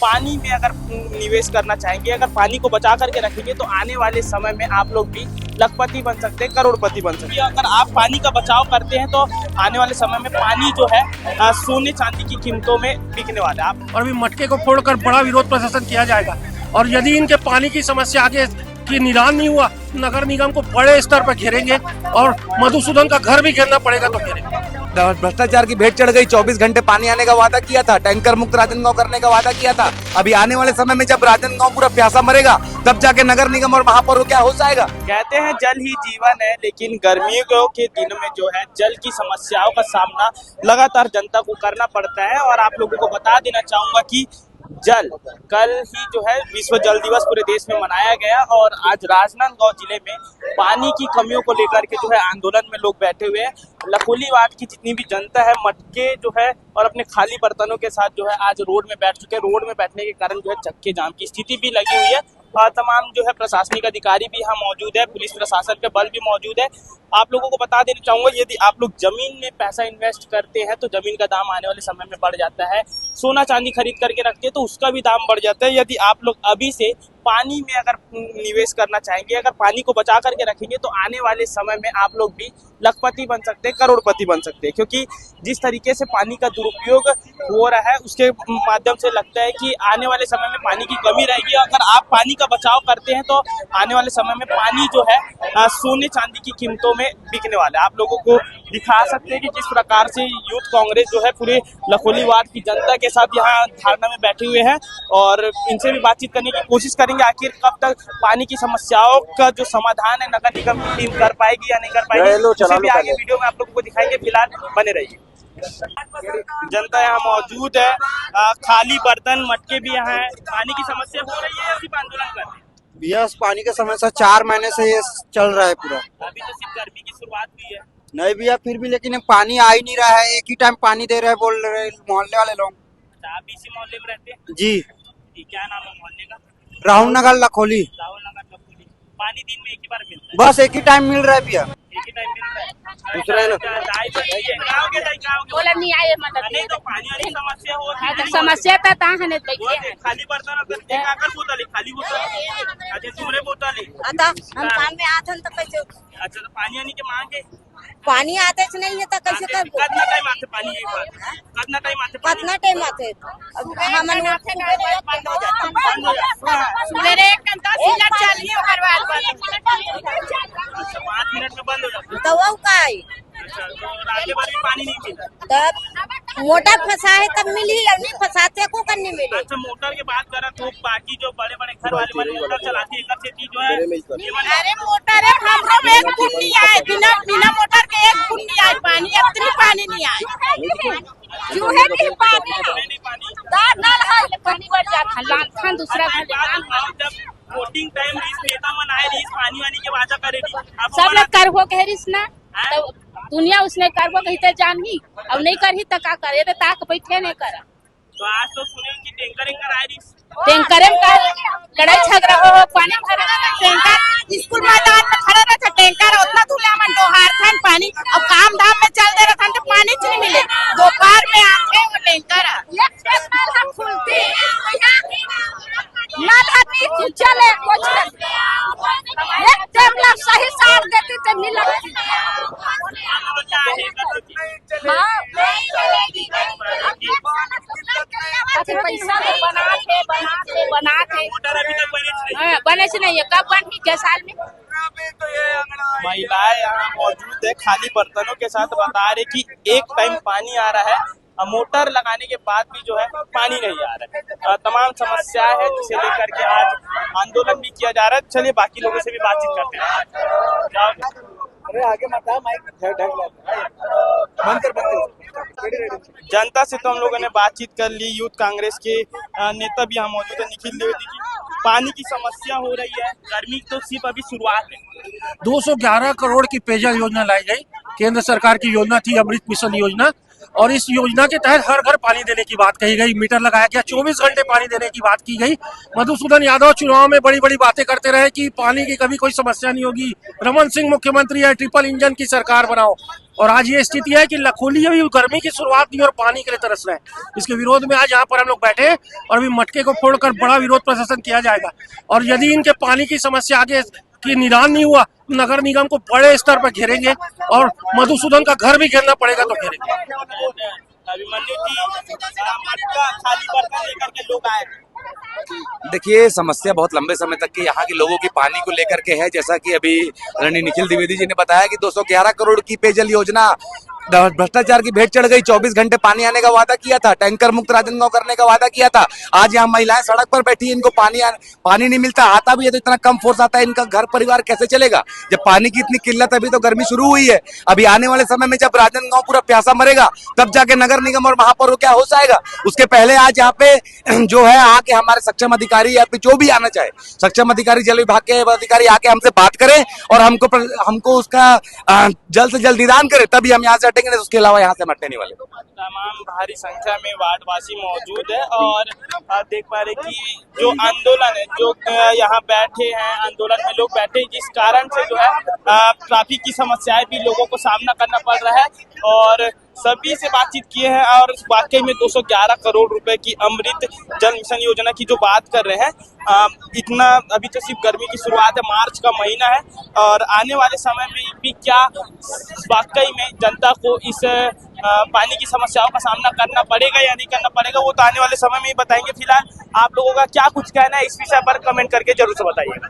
पानी में अगर निवेश करना चाहेंगे, अगर पानी को बचा करके रखेंगे तो आने वाले समय में आप लोग भी लखपति बन सकते हैं, करोड़पति बन सकते हैं। अगर आप पानी का बचाव करते हैं तो आने वाले समय में पानी जो है सोने चांदी की कीमतों में बिकने वाला है। आप और भी मटके को फोड़कर बड़ा विरोध प्रदर्शन किया जाएगा और यदि इनके पानी की समस्या आगे की निदान नहीं हुआ, नगर निगम को बड़े स्तर पर घेरेंगे और मधुसूदन का घर भी घेरना पड़ेगा तो घेरेंगे। भ्रष्टाचार की भेंट चढ़ गई। 24 घंटे पानी आने का वादा किया था, टैंकर मुक्त राजनांदगांव करने का वादा किया था। अभी आने वाले समय में जब राजनांदगांव पूरा प्यासा मरेगा तब जाके नगर निगम और महापौर क्या हो जाएगा। कहते हैं जल ही जीवन है, लेकिन गर्मियों के दिनों में जो है जल की समस्याओं का सामना लगातार जनता को करना पड़ता है। और आप लोगों को बता देना चाहूंगा कि जल कल ही जो है विश्व जल दिवस पूरे देश में मनाया गया और आज राजनांदगांव जिले में पानी की कमियों को लेकर के जो है आंदोलन में लोग बैठे हुए हैं। लखोली वार्ड की जितनी भी जनता है मटके जो है और अपने खाली बर्तनों के साथ जो है आज रोड में बैठ चुके हैं। रोड में बैठने के कारण जो है चक्के जाम की स्थिति भी लगी हुई है और तमाम जो है प्रशासनिक अधिकारी भी यहाँ मौजूद है, पुलिस प्रशासन के बल भी मौजूद है। आप लोगों को बता देना चाहूंगा, यदि आप लोग जमीन में पैसा इन्वेस्ट करते हैं तो जमीन का दाम आने वाले समय में बढ़ जाता है। सोना चांदी खरीद करके रखते हैं तो उसका भी दाम बढ़ जाता है। यदि आप लोग अभी से पानी में अगर निवेश करना चाहेंगे, अगर पानी को बचा करके रखेंगे तो आने वाले समय में आप लोग भी लखपति बन सकते हैं, करोड़पति बन सकते हैं। क्योंकि जिस तरीके से पानी का दुरुपयोग हो रहा है उसके माध्यम से लगता है कि आने वाले समय में पानी की कमी रहेगी। अगर आप पानी का बचाव करते हैं तो आने वाले समय में पानी जो है सोने चांदी की कीमतों में बिकने वाला है। आप लोगों को दिखा सकते हैं कि किस प्रकार से यूथ कांग्रेस जो है पूरे लखोली वार्ड की जनता के साथ यहाँ धरना में बैठे हुए हैं और इनसे भी बातचीत करने की कोशिश करेंगे आखिर कब तक पानी की समस्याओं का जो समाधान है नगर निगम की टीम कर पाएगी या नहीं कर पाएगी, उसे भी आगे वीडियो में आप लोगों को दिखाएंगे। फिलहाल बने रहिए। जनता यहाँ मौजूद है, खाली बर्तन मटके भी यहाँ है। पानी की समस्या हो रही है या सिर्फ आंदोलन कर रहे हैं? भैया पानी का समस्या 4 महीने से ये चल रहा है पूरा। अभी तो सिर्फ गर्मी की शुरुआत हुई है। नहीं भैया फिर भी लेकिन पानी आ ही नहीं रहा है। एक ही टाइम पानी दे रहे हैं बोल रहे हैं मोहल्ले वाले लोग। आप इसी मोहल्ले में रहते हैं? जी। क्या नाम है मोहल्ले का? राहुल नगर लखोली। राहुल नगर लखोली। पानी दिन में एक ही बार मिलता है? बस एक ही टाइम मिल रहा है भैया। एक ही टाइम मिल रहा है। दूसरा है ना? बोला नहीं आए मतलब नहीं तो पानी वाली समस्या हो रही है। समस्या तो ता है नहीं बैठे हैं। खाली बर्तन अगर देखाकर बोतल खाली बोतल अच्छा तुम्हारे बोतल आता हम काम में आते हैं तो कैसे अच्छा तो पानी आने के मांगे पानी आते नहीं है तो कैसे कर कितना टाइम आते पानी एक बार कितना टाइम आते पानी? कितना टाइम आते हमन बंद हो जाता सवेरे 1 घंटा 10 मिनट चलिए ओकर बाद 5 मिनट में बंद हो जाता तो वो का है अच्छा तो आगे बार भी पानी नहीं मिला तब मोटर फंसा है तब मिली और नहीं फंसाते को करने मिले। अच्छा मोटर के बात करें तो बाकी जो बड़े बड़े घर वाले मोटर चलाते हैं इधर से चीज जो है अरे मोटर है हमरो में एक फुट नहीं आए, बिना बिना मोटर के एक फुट नहीं आए पानी, इतनी पानी नहीं आए। चूहे भी पानी दार नल है पानी बढ़ जाता लान दूसरा जब वोटिंग टाइम इस नेता मन आए इस पानी वानी के वादा करे सब लोग करबो कह ना तो दुनिया उसने करबो कहते जानही अब नहीं करही तो का करे तो ताक बैठे नहीं करा। तो आज तो सुने कि टैंकर आए टैंकर में का लड़ाई झगड़ा हो पानी भरे टैंकर स्कूल मैदान में खड़े रहते टैंकर उतना दूर मन दोहार था पानी अब काम धाम में चल दे रहा था तो पानी नहीं मिले। दोपहर में आते वो टैंकर नल चले कुछ एक टेबला सही साथ देती तो नहीं लगती। पैसा बना के बने से नहीं है कब बनी के साल में। महिलाएं यहाँ मौजूद है खाली बर्तनों के साथ बता रहे कि एक टाइम पानी आ रहा है, मोटर लगाने के बाद भी जो है पानी नहीं आ रहा है। तमाम समस्या है जिसे लेकर के आज आंदोलन भी किया जा रहा है। चलिए बाकी लोगों से भी बातचीत करते हैं। अरे आगे मत आ, माइक बंद कर। जनता से तो हम लोगों ने बातचीत कर ली। यूथ कांग्रेस के नेता भी यहाँ मौजूद है, निखिल द्विवेदी जी। पानी की समस्या हो रही है, गर्मी तो सिर्फ अभी शुरुआत है। 211 करोड़ की पेयजल योजना लाई गई। केंद्र सरकार की योजना थी अमृत मिशन योजना और इस योजना के तहत हर घर पानी देने की बात कही गई। मीटर लगाया गया, 24 घंटे पानी देने की बात की गई। मधुसूदन यादव चुनाव में बड़ी बड़ी बातें करते रहे कि पानी की कभी कोई समस्या नहीं होगी, रमन सिंह मुख्यमंत्री है, ट्रिपल इंजन की सरकार बनाओ। और आज ये स्थिति है कि लखोली अभी गर्मी की शुरुआत नहीं और पानी के लिए तरस रहे हैं। इसके विरोध में आज यहाँ पर हम लोग बैठे और अभी मटके को फोड़कर बड़ा विरोध प्रदर्शन किया जाएगा। और यदि इनके पानी की समस्या आगे की निदान नहीं हुआ, नगर निगम को बड़े स्तर पर घेरेंगे और मधुसूदन का घर भी घेरना पड़ेगा तो घेरेंगे। अभिमन्यु जी, मटका खाली बर्तन लेकर के लोग आए। देखिए, समस्या बहुत लंबे समय तक की यहाँ के लोगों की पानी को लेकर के है। जैसा कि अभी रणनी निखिल द्विवेदी जी ने बताया कि 211 करोड़ की पेयजल योजना भ्रष्टाचार की भेंट चढ़ गई। 24 घंटे पानी आने का वादा किया था, टैंकर मुक्त राजनांदगांव करने का वादा किया था। आज यहाँ महिलाएं सड़क पर बैठी, इनको पानी नहीं मिलता, आता भी है तो इतना कम फोर्स आता है, इनका घर परिवार कैसे चलेगा? जब पानी की इतनी किल्लत, अभी तो गर्मी शुरू हुई है, अभी आने वाले समय में जब राजनांदगांव पूरा प्यासा मरेगा तब जाके नगर निगम और महापौर क्या हो जाएगा। उसके पहले आज यहाँ पे जो है आके हमारे सक्षम अधिकारी या फिर जो भी आना चाहे, सक्षम अधिकारी, जल विभाग के अधिकारी आके हमसे बात करें और हमको उसका जल्द से जल्द निदान करे, तभी हम यहाँ से हटेंगे, नहीं उसके अलावा यहाँ से हटने नहीं वाले। तमाम भारी संख्या में वार्डवासी मौजूद है और देख पा रहे कि जो आंदोलन है, जो यहाँ बैठे हैं, आंदोलन में लोग बैठे, जिस कारण से जो है ट्रैफिक की समस्याएं भी लोगों को सामना करना पड़ रहा है। और सभी से बातचीत किए हैं और वाकई में 211 करोड़ रुपए की अमृत जल मिशन योजना की जो बात कर रहे हैं, इतना अभी तो सिर्फ गर्मी की शुरुआत है, मार्च का महीना है और आने वाले समय में भी क्या वाकई में जनता को इस पानी की समस्याओं का सामना करना पड़ेगा या नहीं करना पड़ेगा, वो तो आने वाले समय में ही बताएंगे। फिलहाल आप लोगों का क्या कुछ कहना है इस विषय पर कमेंट करके जरूर से बताइएगा।